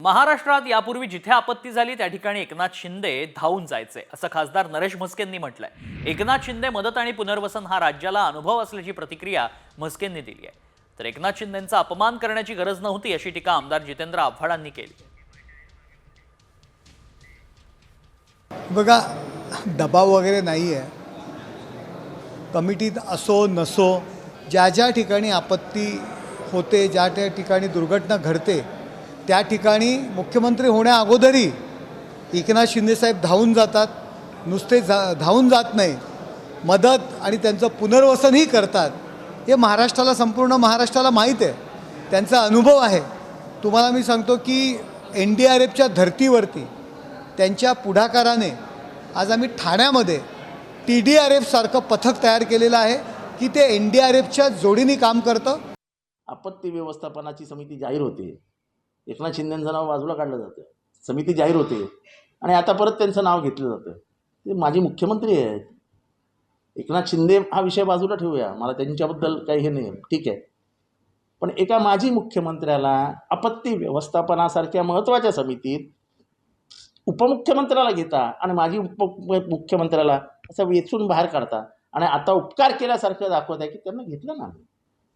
महाराष्ट्रात यापूर्वी जिथे आपत्ती झाली त्या ठिकाणी एकनाथ शिंदे धावून जायचे असं खासदार नरेश म्हस्केंनी म्हटलंय। एकनाथ शिंदे मदत आणि पुनर्वसन हा राज्याला अनुभव असल्याची प्रतिक्रिया म्हस्केंनी दिली आहे। तर एकनाथ शिंदेंचा अपमान करण्याची गरज नव्हती अशी टीका आमदार जितेंद्र आव्हाडांनी केली। बघा, दबाव वगैरे नाही आहे। कमिटीत असो नसो, ज्या ठिकाणी आपत्ती होते, ज्या ठिकाणी दुर्घटना घडते, त्या ठिकाणी मुख्यमंत्री होण्या अगोदरही एकनाथ शिंदेसाहेब धावून जातात। नुसते धावून जात नाही, मदत आणि त्यांचं पुनर्वसनही करतात। हे महाराष्ट्राला, संपूर्ण महाराष्ट्राला माहीत आहे, त्यांचा अनुभव आहे। तुम्हाला मी सांगतो की NDRFच्या धर्तीवरती त्यांच्या पुढाकाराने आज आम्ही ठाण्यामध्ये TDRF सारखं पथक तयार केलेलं आहे की ते NDRFच्या जोडीने काम करतं। आपत्ती व्यवस्थापनाची समिती जाहीर होते, एकनाथ शिंदेंचं नाव बाजूला काढलं जातं, समिती जाहीर होते आणि आता परत त्यांचं नाव घेतलं जातं। ते माजी मुख्यमंत्री आहेत। एकनाथ शिंदे हा विषय बाजूला ठेवूया, मला त्यांच्याबद्दल काही हे नाही, ठीक आहे। पण एका माजी मुख्यमंत्र्याला आपत्ती व्यवस्थापनासारख्या महत्त्वाच्या समितीत उपमुख्यमंत्र्याला घेता आणि माजी उपमुख्यमंत्र्याला असं वेचून बाहेर काढता आणि आता उपकार केल्यासारखं दाखवत आहे की त्यांना घेतलं ना।